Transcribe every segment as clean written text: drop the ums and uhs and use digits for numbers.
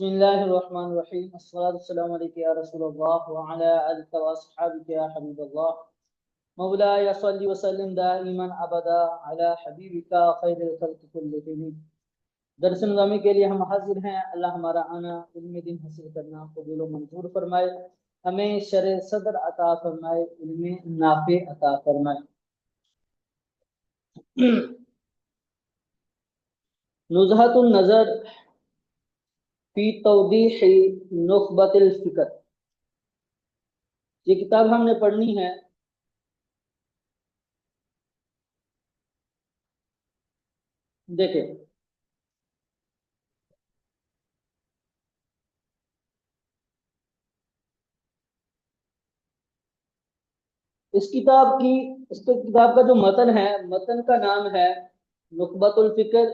بسم اللہ الرحمن الرحیم الصلاۃ والسلام علیک یا رسول اللہ وعلی آلک واصحابک یا حبیب اللہ مولاي صلی وسلم دائما ابدا علی حبیبک خیر الخلق کلهم۔ درس نظامی کے لیے ہم حاضر ہیں۔ اللہ ہمارا آنا علم دین حاصل کرنا قبول و منظور فرمائے، ہمیں شرع صدر عطا فرمائے، علم نافع عطا فرمائے۔ نزہۃ النظر فی توضیح نخبۃ الفکر، یہ کتاب ہم نے پڑھنی ہے۔ دیکھیں اس کتاب کا جو متن ہے، متن کا نام ہے نخبۃ الفکر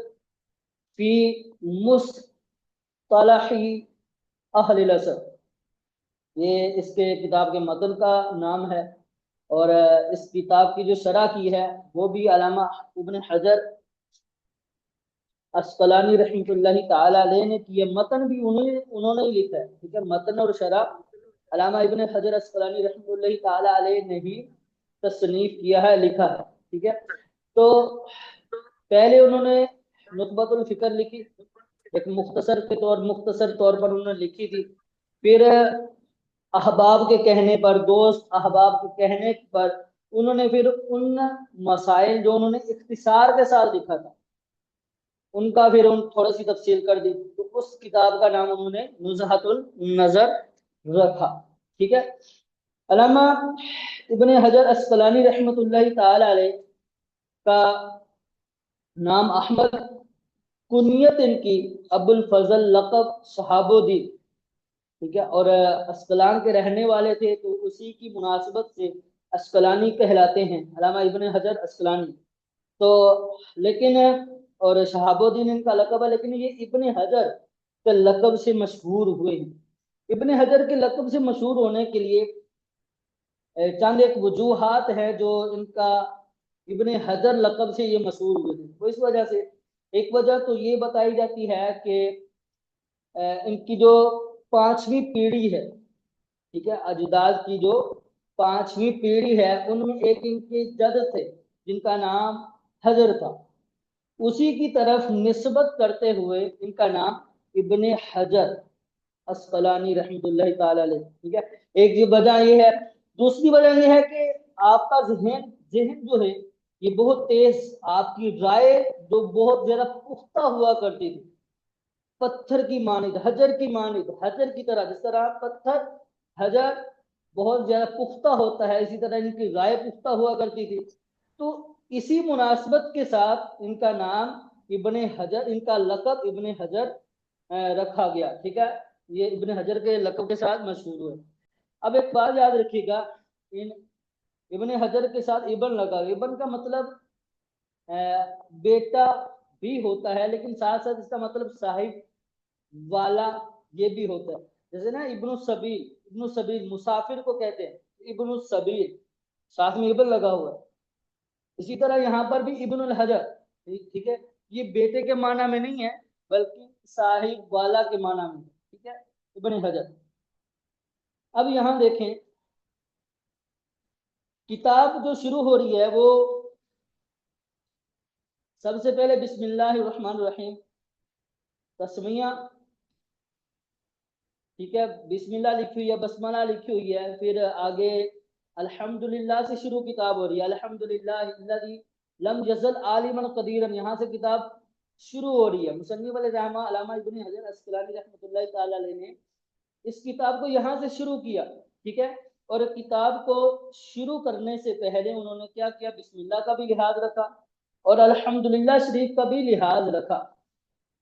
فی مصطلح اہل العصر، یہ اس کے کتاب کے متن کا نام ہے۔ اور اس کتاب کی جو شرح کی ہے وہ بھی علامہ ابن حجر اسقلانی رحمۃ اللہ تعالی علیہ نے کی ہے۔ متن بھی انہوں نے ہی لکھا ہے، ٹھیک ہے، متن اور شرح علامہ ابن حجر اسقلانی رحمۃ اللہ تعالی علیہ نے ہی تصنیف کیا ہے، لکھا ہے، ٹھیک ہے۔ تو پہلے انہوں نے نخبۃ الفکر لکھی، ایک مختصر طور پر انہوں نے لکھی تھی۔ پھر احباب کے کہنے پر، دوست احباب کے کہنے پر انہوں نے پھر ان مسائل جو انہوں نے اختصار کے ساتھ لکھا تھا ان کا پھر تھوڑا سی تفصیل کر دی، تو اس کتاب کا نام انہوں نے نزہۃ النظر رکھا، ٹھیک ہے۔ علامہ ابن حجر اسقلانی رحمۃ اللہ تعالی علیہ کا نام احمد، کنیت ان کی ابو الفضل، لقب صحاب الدین، ٹھیک ہے، اور اسقلان کے رہنے والے تھے، تو اسی کی مناسبت سے اسقلانی کہلاتے ہیں، علامہ ابن حجر اسقلانی۔ تو لیکن اور شہاب الدین ان کا لقب ہے، لیکن یہ ابن حجر کے لقب سے مشہور ہوئے ہیں۔ ابن حجر کے لقب سے مشہور ہونے کے لیے چند ایک وجوہات ہیں جو ان کا ابن حجر لقب سے یہ مشہور ہوئے ہیں۔ وہ اس وجہ سے، ایک وجہ تو یہ بتائی جاتی ہے کہ ان کی جو 5ویں پیڑھی ہے، ٹھیک ہے، اجداد کی جو 5ویں پیڑھی ہے، ان میں ایک ان کے جد تھے جن کا نام حجر تھا، اسی کی طرف نسبت کرتے ہوئے ان کا نام ابن حجر اسقلانی رحمۃ اللہ تعالی علیہ، ٹھیک ہے۔ ایک یہ وجہ یہ ہے۔ دوسری وجہ یہ ہے کہ آپ کا ذہن جو ہے یہ بہت تیز، آپ کی رائے جو بہت زیادہ پختہ ہوا کرتی تھی، پتھر کی مانند، حجر کی مانند، حجر کی طرح، جس طرح پتھر حجر بہت زیادہ پختہ ہوتا ہے، اسی طرح ان کی رائے پختہ ہوا کرتی تھی۔ تو اسی مناسبت کے ساتھ ان کا نام ابن حجر، ان کا لقب ابن حجر رکھا گیا، ٹھیک ہے، یہ ابن حجر کے لقب کے ساتھ مشہور ہوئے۔ اب ایک بات یاد رکھیے گا، ان ابن حجر کے ساتھ ابن لگا، ابن کا مطلب بیٹا بھی ہوتا ہے، لیکن ساتھ ساتھ اس کا مطلب صاحب والا یہ بھی ہوتا ہے۔ جیسے نا ابن السبیل مسافر کو کہتے ہیں ابن السبیل، ساتھ میں ابن لگا ہوا ہے۔ اسی طرح یہاں پر بھی ابن الحجر، ٹھیک ہے، یہ بیٹے کے معنی میں نہیں ہے بلکہ صاحب والا کے معنی میں، ٹھیک ہے، ابن حجر۔ اب یہاں دیکھیں کتاب جو شروع ہو رہی ہے وہ سب سے پہلے بسم اللہ الرحمن الرحیم، تسمیہ، ٹھیک ہے، بسم اللہ لکھی ہوئی ہے، بسملہ لکھی ہوئی ہے، پھر آگے الحمدللہ سے شروع کتاب ہو رہی ہے، الحمدللہ الذی لم یزل عالما قدیرا، یہاں سے کتاب شروع ہو رہی ہے۔ مصنف الرحمہ علامہ ابن حجر اسقلانی رحمۃ اللہ تعالی علیہ نے اس کتاب کو یہاں سے شروع کیا، ٹھیک ہے، اور کتاب کو شروع کرنے سے پہلے انہوں نے کیا کیا، بسم اللہ کا بھی لحاظ رکھا اور الحمدللہ شریف کا بھی لحاظ رکھا،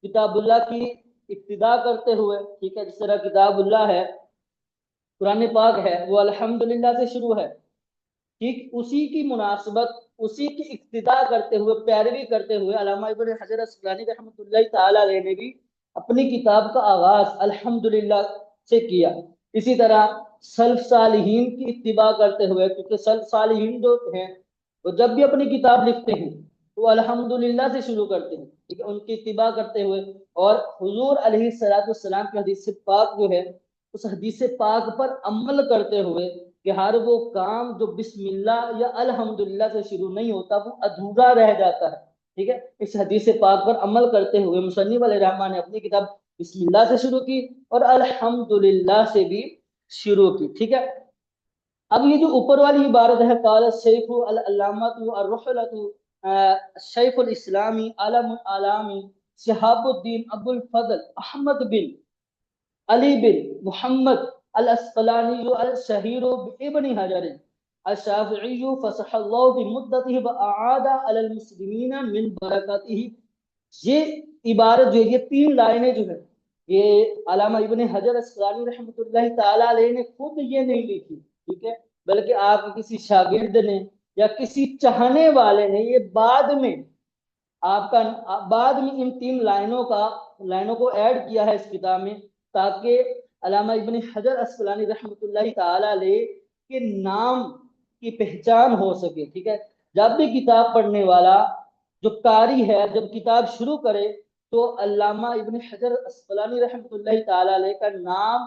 کتاب اللہ کی ابتدا کرتے ہوئے، ٹھیک ہے، جس طرح کتاب اللہ ہے، قرآن پاک ہے، وہ الحمدللہ سے شروع ہے، ٹھیک، اسی کی مناسبت، اسی کی ابتدا کرتے ہوئے، پیروی کرتے ہوئے علامہ ابن حجر اسقلانی رحمۃ اللہ تعالی علیہ نے بھی اپنی کتاب کا آغاز الحمدللہ سے کیا۔ اسی طرح سلف صالحین کی اتباع کرتے ہوئے، کیونکہ سلف صالحین جو ہیں وہ جب بھی اپنی کتاب لکھتے ہیں تو الحمدللہ سے شروع کرتے ہیں، ٹھیک ہے، ان کی اتباع کرتے ہوئے، اور حضور علیہ السلام کی حدیث پاک جو ہے اس حدیث پاک پر عمل کرتے ہوئے کہ ہر وہ کام جو بسم اللہ یا الحمدللہ سے شروع نہیں ہوتا وہ ادھورا رہ جاتا ہے، ٹھیک ہے، اس حدیث پاک پر عمل کرتے ہوئے مصنف علیہ الرحمٰن نے اپنی کتاب بسم اللہ سے شروع کی اور الحمدللہ سے بھی شروع کی، ٹھیک ہے۔ اب یہ جو اوپر والی عبارت ہے قال الشیخ العلامۃ الرحلۃ شیخ الاسلامی علم العلامی شہاب الدین ابو الفضل احمد بن علی بن محمد الاسقلانی الشہیر بابن حجر الشافعی فصح اللہ بمدته واعاد علی المسلمین من برکاته، یہ عبارت جو یہ تین لائنیں جو ہے یہ علامہ ابن حجر اسقلانی رحمۃ اللہ تعالی علیہ نے خود یہ نہیں لکھی، ٹھیک ہے، بلکہ آپ کسی شاگرد نے یا کسی چاہنے والے نے یہ بعد میں آپ کا بعد میں ان تین لائنوں کو ایڈ کیا ہے اس کتاب میں، تاکہ علامہ ابن حجر اسقلانی رحمۃ اللہ تعالی علیہ کے نام کی پہچان ہو سکے، ٹھیک ہے۔ جب بھی کتاب پڑھنے والا جو قاری ہے جب کتاب شروع کرے تو علامہ ابن حجر اسقلانی رحمۃ اللہ تعالی علیہ کا نام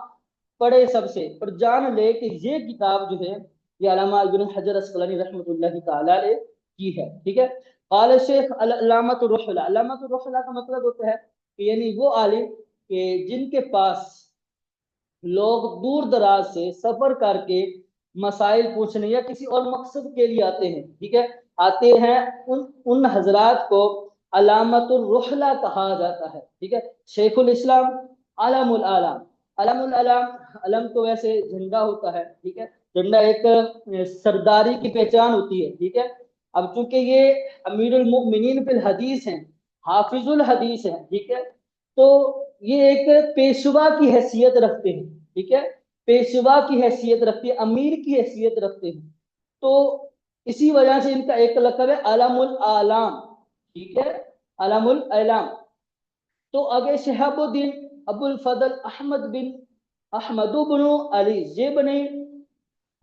پڑھے سب سے، اور جان لے کہ یہ کتاب جو ہے یہ علامہ ابن حجر اسقلانی رحمۃ اللہ تعالی علیہ کی ہے، ٹھیک ہے۔ قال شیخ علامۃ الرحلہ، علامۃ الرحلہ کا مطلب ہوتا ہے کہ یعنی وہ عالم کہ جن کے پاس لوگ دور دراز سے سفر کر کے مسائل پوچھنے یا کسی اور مقصد کے لیے آتے ہیں، ٹھیک ہے، آتے ہیں، ان حضرات کو علامۃ الرحلہ کہا جاتا ہے، ٹھیک ہے۔ شیخ الاسلام علم العلام، علم العلام، علم تو ویسے جھنڈا ہوتا ہے، ٹھیک ہے، جھنڈا ایک سرداری کی پہچان ہوتی ہے، ٹھیک ہے۔ اب چونکہ یہ امیر المؤمنین فی الحدیث ہیں، حافظ الحدیث ہیں، ٹھیک ہے، تو یہ ایک پیشوا کی حیثیت رکھتے ہیں، ٹھیک ہے، پیشوا کی حیثیت رکھتے ہیں، امیر کی حیثیت رکھتے ہیں، تو اسی وجہ سے ان کا ایک لقب ہے علم العلام، ٹھیک ہے، علم العلام۔ تو آگے شہاب الدین ابو الفضل احمد بن علی یہ بنے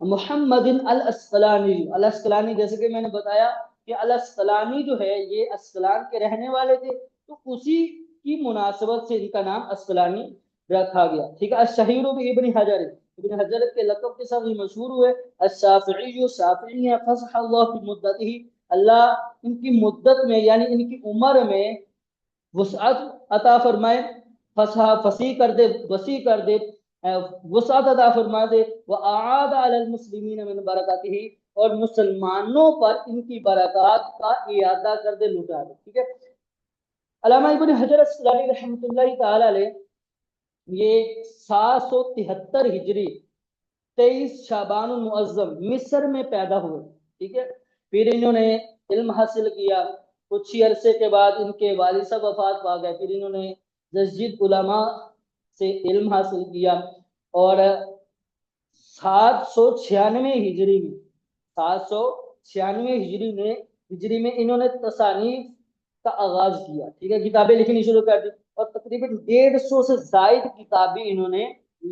محمد الاسقلانی، الاسقلانی جیسے کہ میں نے بتایا کہ الاسقلانی جو ہے یہ اسقلان کے رہنے والے تھے، تو اسی کی مناسبت سے ان کا نام اسقلانی رکھا گیا، ٹھیک ہے۔ الشہیر ابن حجر، ابن حجر کے لقب کے ساتھ مشہور ہوئے۔ الشافعی، شافعی ہیں، فصح اللہ فی مدته، اللہ ان کی مدت میں یعنی ان کی عمر میں وسعت عطا فرمائے، فصیح کر دے، وسیع کر دے، وسعت عطا فرما دے، وَأَعَادَ عَلَى الْمُسْلِمِينَ مِنْ بَرَكَاتِهِ، اور مسلمانوں پر ان کی برکات کا اعادہ کر دے، لٹا دے، ٹھیک ہے۔ علامہ ابن حجر اسقلانی رحمۃ اللہ تعالی علیہ یہ 773 ہجری 23 شعبان المعظم مصر میں پیدا ہوئے، ٹھیک ہے۔ پھر انہوں نے علم حاصل کیا، کچھ ہی عرصے کے بعد ان کے والد صاحب وفات پا گئے، پھر انہوں نے مسجد علماء سے علم حاصل کیا، اور 796 ہجری میں 796 ہجری میں انہوں نے تصانیف کا آغاز کیا، ٹھیک ہے، کتابیں لکھنی شروع کر دی، اور تقریباً 150 سے زائد کتابیں انہوں نے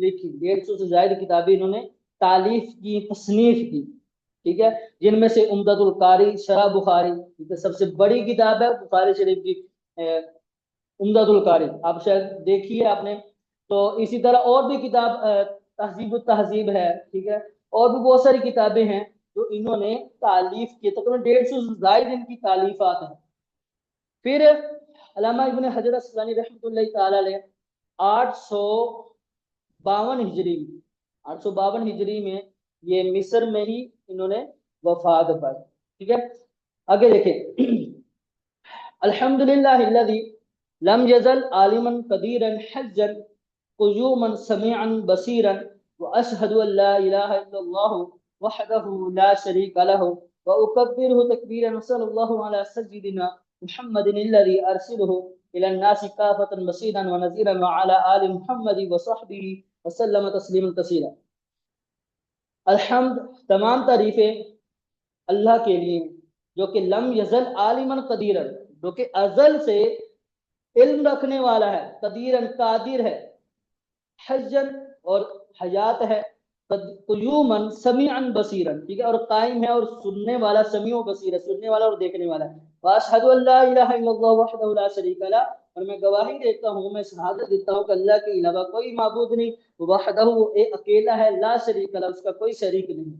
لکھی، 150 سے زائد کتابیں انہوں نے تالیف کی، تصنیف کی، ٹھیک ہے، جن میں سے عمدۃ القاری شرح بخاری، ٹھیک ہے، سب سے بڑی کتاب ہے بخاری شریف کی عمدۃ القاری، آپ شاید دیکھی ہے آپ نے۔ تو اسی طرح اور بھی کتاب تہذیب التہذیب ہے، ٹھیک ہے، اور بھی بہت ساری کتابیں ہیں جو انہوں نے تالیف کی، تقریباً 150 سے زائد ان کی تالیفات ہیں۔ پھر علامہ ابن حجر اسقلانی رحمۃ اللہ تعالی علیہ 852 ہجری میں 852 ہجری میں یہ مصر میں ہی انہوں نے وفات پائی، ٹھیک ہے۔ آگے دیکھیں، الحمدللہ الذی لم یزل عالما قدیرا حجا قیوما سمیعا بصیرا واشهد ان لا الہ الا اللہ وحده لا شریک له واکبره تکبیرا وصلی اللہ علی سیدنا محمد الذي ارسله الى الناس كافة بشيرا ونذيرا وعلى آل محمد وصحبه وسلم تسلیما کثیرا۔ الحمد، تمام تعریفیں اللہ کے لیے جو کہ لم یزل عالما قدیرا، جو کہ ازل سے علم رکھنے والا ہے، قدیرا قادر ہے، حجن اور حیات ہے، قیومن سمیعا بصیرا، ٹھیک ہے، اور قائم ہے اور سننے والا، سمیع و بصیر ہے، سننے والا اور دیکھنے والا ہے۔ واشہد ان لا الہ الا اللہ وحدہ لا شریک لہ، اور میں گواہی دیتا ہوں، میں شہادت دیتا ہوں کہ اللہ کے علاوہ کوئی معبود نہیں، وحدہ وہ اکیلا ہے، لا شریک لہ اس کا کوئی شریک نہیں،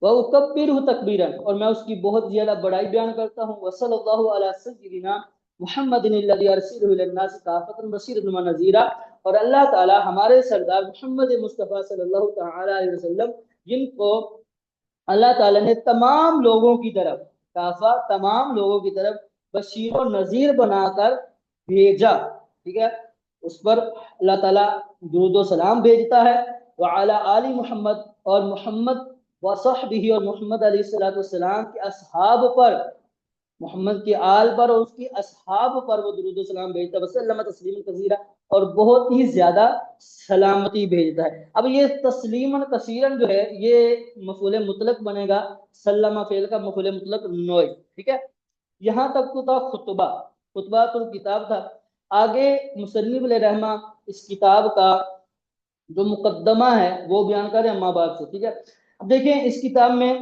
وَأُكَبِّرُهُ تَكْبِيرًا اور میں اس کی بہت زیادہ بڑائی بیان کرتا ہوں، وصلی اللہ علی سیدنا محمد الذی ارسلہ الی الناس کافۃ بشیرا ونذیرا، اور اللہ تعالی ہمارے سردار محمد مصطفیٰ صلی اللہ تعالی علیہ وسلم، جن کو اللہ تعالی نے تمام لوگوں کی طرف، کافہ تمام لوگوں کی طرف، بشیر و نذیر بنا کر بھیجا، ٹھیک ہے، اس پر اللہ تعالیٰ درود و سلام بھیجتا ہے، وعلی آل محمد اور محمد وصحبہ اور محمد علیہ السلام کے اصحاب پر، محمد کی آل پر اور اس کی اصحاب پر وہ درود و سلام بھیجتا ہے، وسلم تسلیما کثیرا اور بہت ہی زیادہ سلامتی بھیجتا ہے۔ اب یہ تسلیما کثیرا جو ہے یہ مفعول مطلق بنے گا، سلم فعل کا مفعول مطلق نوع، ٹھیک ہے۔ یہاں تک تو تھا خطبہ، خطبہ تو کتاب تھا۔ آگے مصنف علیہ رحمہ اس کتاب کا جو مقدمہ ہے وہ بیان کریں اما بعد سے، ٹھیک ہے۔ اب دیکھیں اس کتاب میں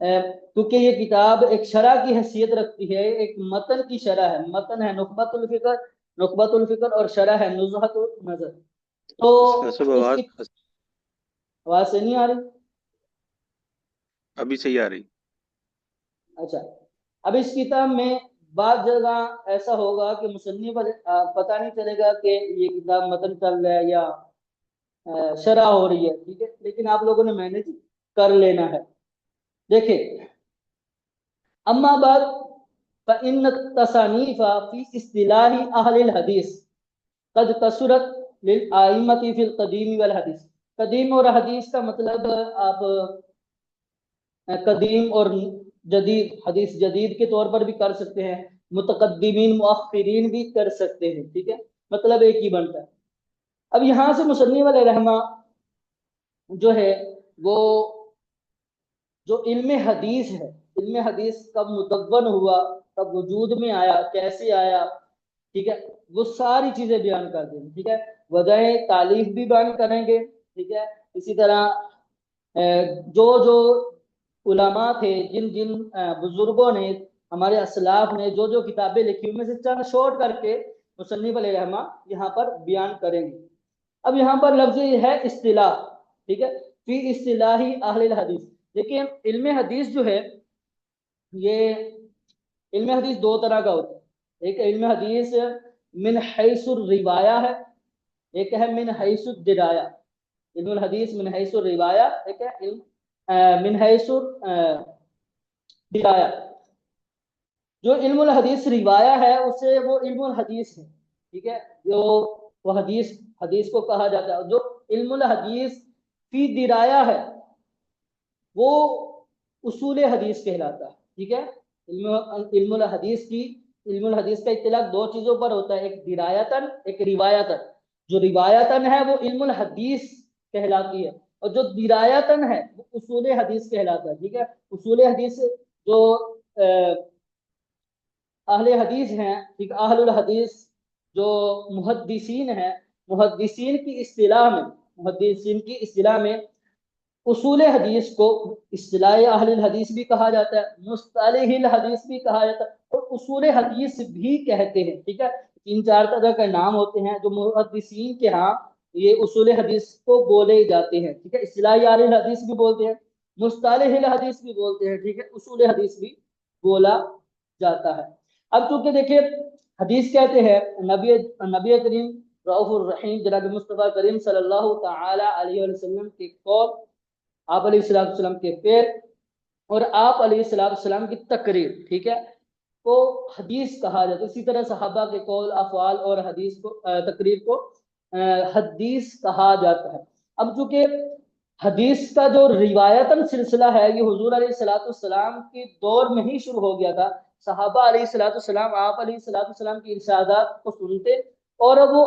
کیونکہ یہ کتاب ایک شرح کی حیثیت رکھتی ہے، ایک متن کی شرح ہے، متن ہے نخبۃ الفکر اور شرح ہے نزہۃ النظر۔ تو اس کی آواز سے نہیں آ رہی؟ ابھی صحیح آ رہی۔ اچھا، اب اس کتاب میں بعض جگہ ایسا ہوگا کہ مصنف پتہ نہیں چلے گا کہ یہ کتاب متن چل رہا ہے یا شرح ہو رہی ہے، ٹھیک ہے، لیکن آپ لوگوں نے مینج کر لینا ہے۔ دیکھیں اما بعد فإن التصانیف فی اصطلاح اہل الحدیث قد کثرت للائمة فی القدیم والحدیث۔ قدیم اور حدیث کا مطلب آپ قدیم اور جدید، حدیث جدید کے طور پر بھی کر سکتے ہیں، متقدمین مؤخرین بھی کر سکتے ہیں، ٹھیک ہے، مطلب ایک ہی بنتا ہے۔ اب یہاں سے مصنف علیہ رحمہ جو ہے وہ جو علم حدیث ہے، علم حدیث کب مدون ہوا، کب وجود میں آیا، کیسے آیا، ٹھیک ہے، وہ ساری چیزیں بیان کر دیں گے، ٹھیک ہے، وجہ تالیف بھی بیان کریں گے، ٹھیک ہے، اسی طرح جو علماء تھے، جن جن بزرگوں نے، ہمارے اسلاف نے جو کتابیں لکھی، ان میں سے چند شارٹ کر کے مصنف علیہ رحمہ یہاں پر بیان کریں گے۔ اب یہاں پر لفظ ہے اصطلاح، ٹھیک ہے، فی اصطلاح اہل الحدیث۔ لیکن علم حدیث جو ہے یہ علم حدیث دو طرح کا ہوتا ہے، ایک علم حدیث من حیث الروایہ ہے، ایک ہے من حیث الدرایہ۔ علم الحدیث من حیث الروایہ، ایک ہے علم من حیث الدرایہ۔ جو علم الحدیث روایہ ہے اسے وہ علم الحدیث ہے، ٹھیک ہے، جو وہ حدیث کو کہا جاتا ہے۔ جو علم الحدیث فی درایہ ہے وہ اصول حدیث کہلاتا ہے، ٹھیک ہے۔ علم الحدیث کا اطلاق دو چیزوں پر ہوتا ہے، ایک درایتاً، ایک روایتاً۔ جو روایتاً ہے وہ علم الحدیث کہلاتی ہے، اور جو درایتاً ہے وہ اصول حدیث کہلاتا ہے، ٹھیک ہے۔ اصول حدیث جو اہل حدیث ہیں، ٹھیک، اہل الحدیث جو محدثین ہیں، محدثین کی اصطلاح میں اصول حدیث کو اصطلاح اہل الحدیث بھی کہا جاتا ہے، مصطلح الحدیث بھی کہا جاتا ہے، اور اصول حدیث بھی کہتے ہیں، ٹھیک ہے۔ تین چار طرح کے نام ہوتے ہیں جو محدثین کے ہاں یہ اصول حدیث کو بولے جاتے ہیں، ٹھیک ہے۔ اصطلاح اہل الحدیث بھی بولتے ہیں، مصطلح الحدیث بھی بولتے ہیں، ٹھیک ہے، اصول حدیث بھی بولا جاتا ہے۔ اب چونکہ دیکھیے حدیث کہتے ہیں نبی کریم رؤوف الرحیم جناب مصطفیٰ کریم صلی اللہ تعالی علیہ وسلم کے قول، آپ علیہ السلام کے فعل اور آپ علیہ السلام کی تقریر، ٹھیک ہے، کو حدیث کہا جاتا ہے۔ اسی طرح صحابہ کے قول، افعال اور حدیث کو تقریر کو حدیث کہا جاتا ہے۔ اب چونکہ حدیث کا جو روایتاً سلسلہ ہے یہ حضور علیہ السلام کے دور میں ہی شروع ہو گیا تھا۔ صحابہ علیہ السلام آپ علیہ السلام کی ارشادات کو سنتے اور وہ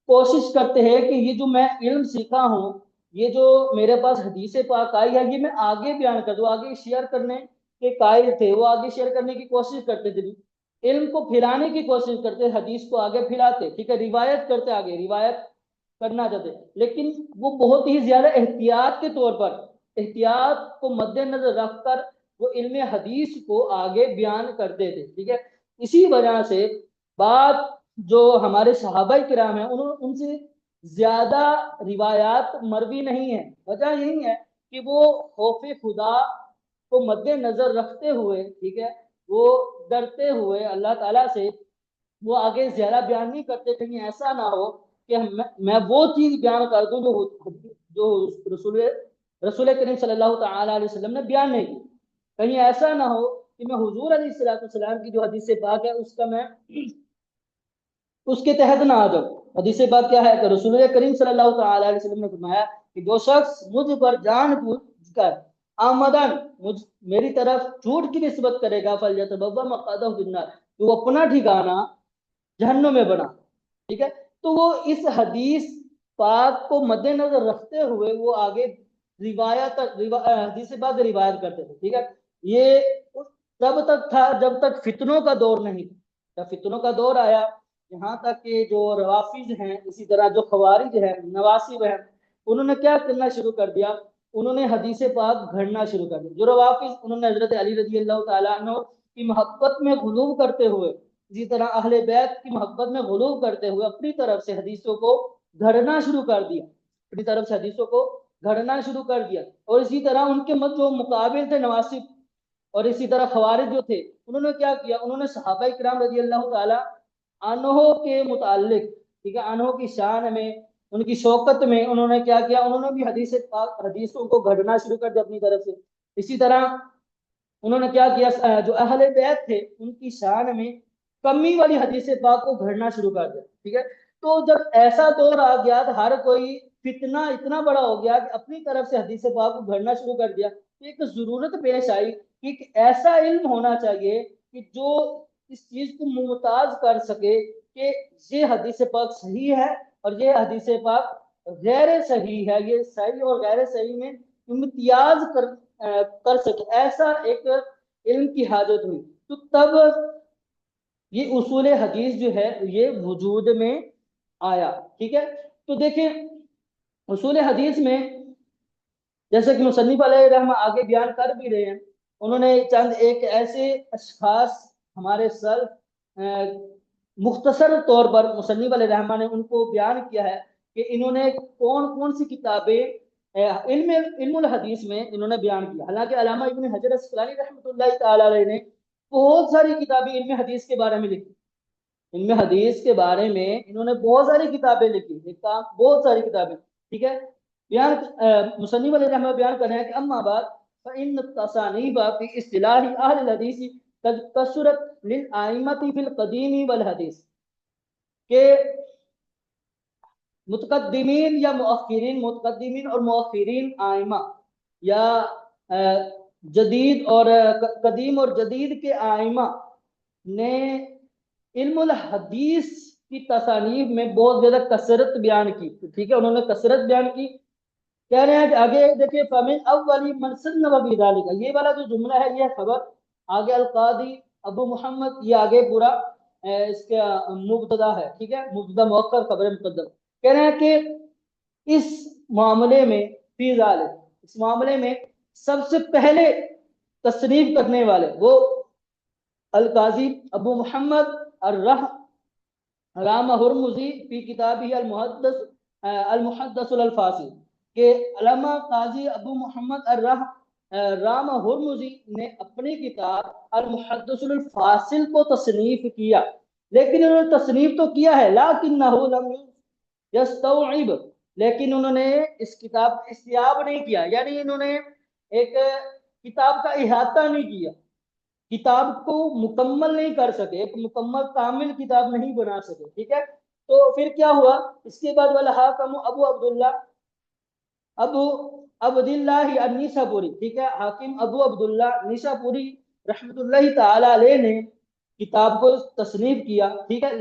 کوشش کرتے ہیں کہ یہ جو میں علم سیکھا ہوں، یہ جو میرے پاس حدیث پاک آئی ہے، یہ میں آگے بیان کر دوں، آگے شیئر کرنے کے قائل تھے، وہ آگے شیئر کرنے کی کوشش کرتے تھے، علم کو پھیلانے کی کوشش کرتے، حدیث کو آگے پھیلاتے، ٹھیک ہے، روایت کرتے، آگے روایت کرنا چاہتے، لیکن وہ بہت ہی زیادہ احتیاط کے طور پر، احتیاط کو مد نظر رکھ کر وہ علم حدیث کو آگے بیان کرتے تھے، ٹھیک ہے۔ اسی وجہ سے بات جو ہمارے صحابہ کرام ہیں ان سے زیادہ روایات مروی نہیں ہیں۔ وجہ یہی ہے کہ وہ خوف خدا کو مد نظر رکھتے ہوئے، ٹھیک ہے، وہ ڈرتے ہوئے اللہ تعالیٰ سے وہ آگے زیادہ بیان نہیں کرتے، کہیں ایسا نہ ہو کہ میں وہ چیز بیان کر دوں جو رسول کریم صلی اللہ تعالی علیہ وسلم نے بیان نہیں کی، کہیں ایسا نہ ہو کہ میں حضور علیہ السلام کی جو حدیث پاک ہے اس کا میں اس کے تحت نہ آ جاؤں۔ حدیث پاک کیا ہے کہ رسول کریم صلی اللہ تعالی علیہ وسلم نے فرمایا کہ جو شخص مجھ پر جان بوجھ کر آمدن میری طرف جھوٹ کی نسبت کرے گا فلیتبوأ مقعدہ من النار، تو وہ اپنا ٹھکانہ جہنم میں بنا، ٹھیک ہے۔ تو وہ اس حدیث پاک کو مد نظر رکھتے ہوئے وہ آگے حدیث پاک روایت کرتے تھے، ٹھیک ہے۔ یہ تب تک تھا جب تک فتنوں کا دور نہیں تھا۔ جب فتنوں کا دور آیا، یہاں تک کہ جو روافض ہیں، اسی طرح جو خوارج ہیں، نواصب ہیں، انہوں نے کیا کرنا شروع کر دیا، انہوں نے حدیث پاک گھڑنا شروع کر دیا۔ جو روافض، انہوں نے حضرت علی رضی اللہ تعالیٰ عنہ کی محبت میں غلو کرتے ہوئے، اسی طرح اہل بیت کی محبت میں غلو کرتے ہوئے اپنی طرف سے حدیثوں کو گھڑنا شروع کر دیا، اپنی طرف سے حدیثوں کو گھڑنا شروع کر دیا۔ اور اسی طرح ان کے جو مقابل تھے نواصب اور اسی طرح خوارج جو تھے، انہوں نے کیا کیا، انہوں نے صحابہ کرام رضی اللہ تعالی عنہ کے متعلق، ٹھیک ہے، عنہ کی شان میں، ان کی شوکت میں انہوں نے کیا کیا، انہوں نے بھی حدیثوں کو گھڑنا شروع کر دیا اپنی طرف سے۔ اسی طرح انہوں نے کیا کیا، جو اہل بیت تھے ان کی شان میں کمی والی حدیث پاک کو گھڑنا شروع کر دیا، ٹھیک ہے۔ تو جب ایسا دور آ گیا تو ہر کوئی فتنہ اتنا بڑا ہو گیا کہ اپنی طرف سے حدیث پاک کو گھڑنا شروع کر دیا، تو ایک ضرورت پیش آئی کہ ایک ایسا علم ہونا چاہیے کہ جو اس چیز کو ممتاز کر سکے کہ یہ حدیث پاک صحیح ہے اور یہ حدیث پاک غیر صحیح ہے، یہ صحیح اور غیر صحیح میں امتیاز کر سکے، ایسا ایک علم کی حاجت ہوئی۔ تو تب یہ اصول حدیث جو ہے یہ وجود میں آیا، ٹھیک ہے۔ تو دیکھیں اصول حدیث میں جیسے کہ مصنف علیہ رحمہ آگے بیان کر بھی رہے ہیں، انہوں نے چند ایک ایسے اشخاص ہمارے سر مختصر طور پر مصنف علیہ رحمہ نے ان کو بیان کیا ہے کہ انہوں نے کون کون سی کتابیں علم الحدیث میں انہوں نے بیان کیا۔ حالانکہ علامہ ابن حجر اسقلانی رحمۃ اللہ تعالی علیہ نے بہت ساری کتابیں علم حدیث کے بارے میں لکھی، علم حدیث کے بارے میں انہوں نے بہت ساری کتابیں لکھی، بہت ساری کتابیں، ٹھیک ہے۔ بیان مصنف علیہ رحمہ بیان کر رہے ہیں کہ اما بعد فإن التصانیف فی اصطلاح اہل الحدیث قد کثرت للائمۃ فی القدیم والحدیث، کہ متقدمین یا متقدمین اور مؤخرین آئمہ یا جدید اور قدیم اور جدید کے آئمہ نے علم الحدیث کی تصانیف میں بہت زیادہ کثرت بیان کی، ٹھیک ہے، انہوں نے کثرت بیان کی۔ کہہ رہے ہیں کہ آگے دیکھیں فمن اولی من صنف فی ذلک، یہ والا جو جملہ ہے یہ خبر، آگے القاضی ابو محمد، یہ آگے پورا اس کا مبتدا ہے، ٹھیک ہے، مبتدا مؤخر خبر مقدم۔ کہہ رہے ہیں کہ اس معاملے میں فی ذلک، اس معاملے میں سب سے پہلے تصنیف کرنے والے وہ القاضی ابو محمد رام ہرمزی فی کتابہ المحدث الفاصل، کہ علامہ قاضی ابو محمد رام ہرمزی نے اپنی کتاب المحدث الفاصل کو تصنیف کیا، لیکن انہوں نے تصنیف تو کیا ہے لیکنہ لم یستوعب، لیکن انہوں نے اس کتاب کا استیعاب نہیں کیا، یعنی انہوں نے ایک کتاب کا احاطہ نہیں کیا، کتاب کو مکمل نہیں کر سکے، ایک مکمل کامل کتاب نہیں بنا سکے، ٹھیک ہے۔ تو پھر کیا ہوا اس کے بعد والحاکم ابو عبداللہ النیسابوری، ٹھیک ہے، حاکم ابو عبداللہ نیسابوری رحمۃ اللہ تعالی علیہ نے کتاب کو تصنیف کیا، ٹھیک ہے،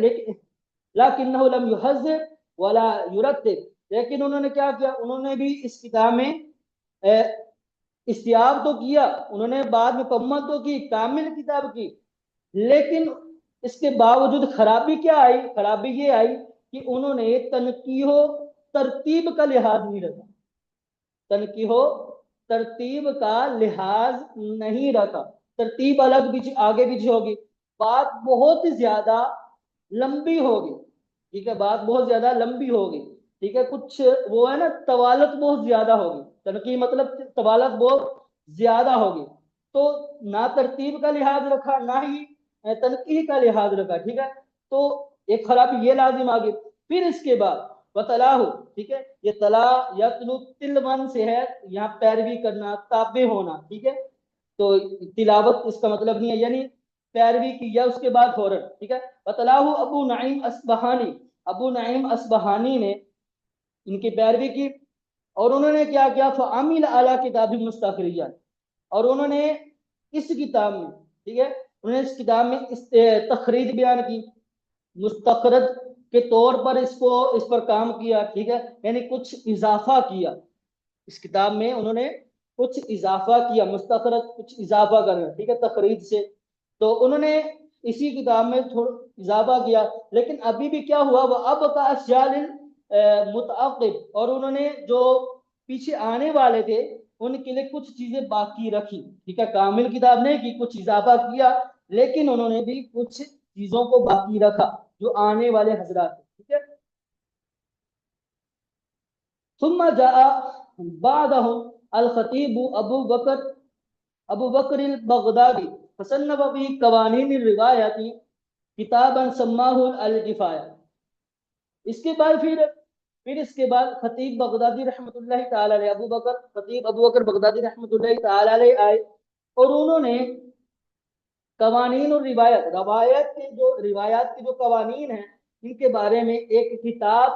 لیکنہ لم یحذر ولا یرتب، لیکن انہوں نے کیا کیا، انہوں نے بھی اس کتاب میں استیعاب تو کیا، انہوں نے بعد مکمل تو کی، کامل کتاب کی، لیکن اس کے باوجود خرابی کیا آئی، خرابی یہ آئی کہ انہوں نے تنقیح ترتیب کا لحاظ نہیں رکھا، تنقیح و ترتیب کا لحاظ نہیں رکھا، ترتیب الگ پیچھے آگے پیچھے ہوگی، بات بہت زیادہ لمبی ہوگی، ٹھیک ہے، بات بہت زیادہ لمبی ہوگی، ٹھیک ہے، کچھ وہ ہے نا طوالت بہت زیادہ ہوگی، تنقیح مطلب طوالت بہت زیادہ ہوگی، تو نہ ترتیب کا لحاظ رکھا نہ ہی تنقیح کا لحاظ رکھا، ٹھیک ہے، تو ایک خرابی یہ لازم آ گئی۔ پھر اس کے بعد وَتَلَاهُ، ٹھیک ہے، یہ تلا یتلو تلون سے ہے، یہاں پیروی کرنا، تابع ہونا، ٹھیک ہے، تو تلاوت اس کا مطلب نہیں ہے، یعنی پیروی کی یا اس کے بعد فوراً، ٹھیک ہے۔ وَتَلَاهُ ابو نعیم اصبہانی، ابو نعیم اصبہانی نے ان کی پیروی کی، اور انہوں نے کیا کیا، فَعَمِلَ عَلَى کتاب مستخرجہ، اور انہوں نے اس کتاب میں، ٹھیک ہے، انہوں نے اس کتاب میں اس تخریج بیان کی، مستخرج کے طور پر اس پر کام کیا، ٹھیک ہے، یعنی کچھ اضافہ کیا اس کتاب میں، انہوں نے کچھ اضافہ کیا، مستخرج کچھ اضافہ کرنا، ٹھیک ہے، تخریج سے، تو انہوں نے اسی کتاب میں تھوڑا اضافہ کیا، لیکن ابھی بھی کیا ہوا، وہ اب کا اشیاء متعقب، اور انہوں نے جو پیچھے آنے والے تھے ان کے لیے کچھ چیزیں باقی رکھی، ٹھیک ہے، کامل کتاب نہیں کی، کچھ اضافہ کیا، لیکن انہوں نے بھی کچھ چیزوں کو باقی رکھا جو آنے والے حضرات، ٹھیک ہے۔ ثم جاء بعدهم الخطيب ابو بکر البغدادی فصنف فی قوانین الروایات کتابا سماہ الکفایہ، اس کے بعد پھر اس کے بعد خطیب بغدادی رحمۃ اللہ تعالی علیہ، خطیب ابو بکر بغدادی رحمۃ اللہ تعالی علیہ آئے، اور انہوں نے قوانین اور روایات کے جو قوانین ہیں ان کے بارے میں ایک کتاب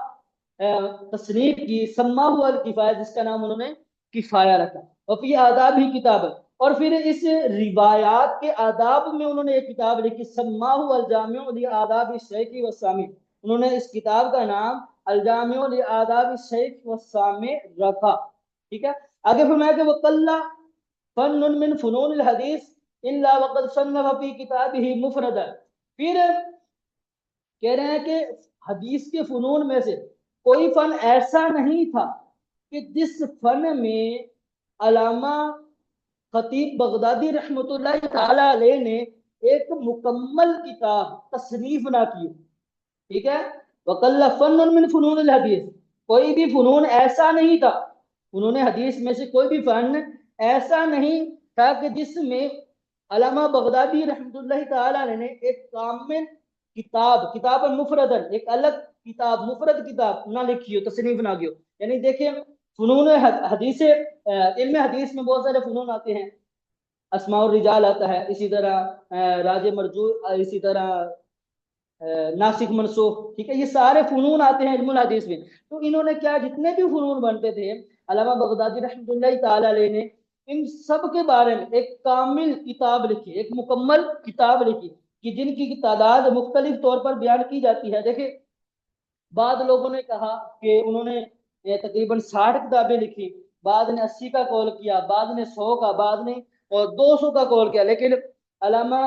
تصنیف کی، سما ہوا الکفایہ، جس کا نام انہوں نے کفایہ رکھا، اور فی آداب ہی کتاب ہے، اور پھر اس روایات کے آداب میں انہوں نے ایک کتاب لکھی، سما ہوا الجامع لآداب الشیخ والسامع، انہوں نے اس کتاب کا نام الجامع لآداب الشیخ والسامع رکھا، ٹھیک ہے۔ آگے فرمایا کہ وَقَلَّ فَنٌ مِّن فُنُونِ الْحَدِيثِ إِلَّا وَقَدْ صَنَّفَ فِي كِتَابِهِ مُفْرَدًا، پھر کہہ رہے ہیں کہ حدیث کے فنون میں سے کوئی فن ایسا نہیں تھا کہ جس فن میں علامہ خطیب بغدادی رحمۃ اللہ تعالی علیہ نے ایک مکمل کتاب تصنیف نہ کی، ٹھیک ہے، وَقَلَّ فَنٌ مِّن فُنُونِ الْحَدِيثِ، کوئی بھی فنون ایسا نہیں تھا، انہوں نے حدیث میں سے کوئی بھی فن ایسا نہیں تھا کہ جس میں علامہ بغدادی رحمۃ اللہ تعالی علیہ نے ایک کامل کتاب مفردن، ایک الگ کتاب، مفرد کتاب نہ لکھی ہو، تصنیف نہ کی ہو، یعنی دیکھیں فنون حدیث، علم حدیث میں بہت سارے فنون آتے ہیں، اسماء الرجال آتا ہے، اسی طرح راج مرجوع، اسی طرح ناسخ منسوخ، ٹھیک ہے، یہ سارے فنون آتے ہیں علم الحدیث میں، تو انہوں نے کیا، جتنے بھی فنون بنتے تھے علامہ بغدادی رحمۃ اللہ تعالی علیہ نے ان سب کے بارے میں ایک کامل کتاب لکھی، ایک مکمل کتاب لکھی، کہ جن کی تعداد مختلف طور پر بیان کی جاتی ہے۔ دیکھیں بعض لوگوں نے کہا کہ انہوں نے تقریباً 60 کتابیں لکھی، بعض نے 80 کا قول کیا، بعض نے 100 کا، بعض نے 200 کا قول کیا، لیکن علامہ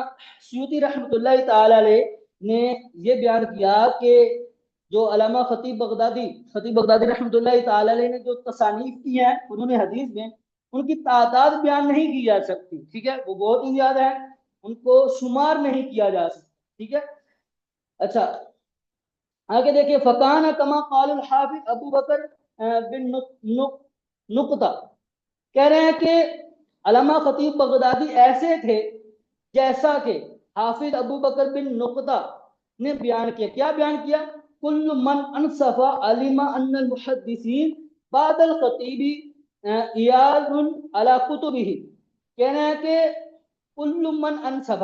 سیوطی رحمۃ اللہ تعالی علیہ نے یہ بیان کیا کہ جو علامہ خطیب بغدادی رحمۃ اللہ تعالی علیہ نے جو تصانیف کی ہیں انہوں نے حدیث میں، ان کی تعداد بیان نہیں کی جا سکتی، ٹھیک ہے، وہ بہت ہی زیادہ ہے، ان کو شمار نہیں کیا جا سکتا، ٹھیک ہے۔ اچھا آگے دیکھیے، فقان کما قال الحافظ ابو بکر بن نقطہ، کہہ رہے ہیں کہ علامہ خطیب بغدادی ایسے تھے جیسا کہ حافظ ابو بکر بن نقطہ نے بیان کیا، کیا بیان کیا، کل من انصف علم ان المحدثین بعد الخطیب ایال علی کتبہ، کہہ رہے ہیں کہ کل من انصف،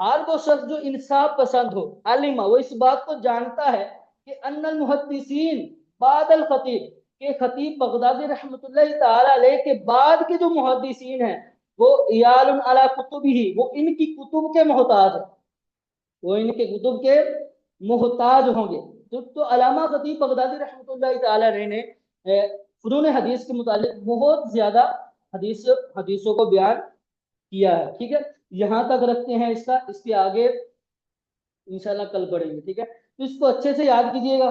ہر وہ شخص جو انصاف پسند ہو، علم، وہ اس بات کو جانتا ہے کہ ان المحدثین بعد الخطیب، کہ خطیب بغدادی رحمۃ اللہ تعالی علیہ کے بعد کے جو محدثین ہیں وہ ایال علی کتبہ، وہ ان کی کتب کے محتاج ہیں، وہ ان کے کتب کے محتاج ہوں گے، تو علامہ خطیب بغدادی رحمۃ اللہ تعالی علیہ نے فنون حدیث کے متعلق بہت زیادہ حدیثوں کو بیان کیا ہے، ٹھیک ہے، یہاں تک رکھتے ہیں اس کے آگے انشاءاللہ کل پڑھیں گے، ٹھیک ہے، تو اس کو اچھے سے یاد کیجیے گا،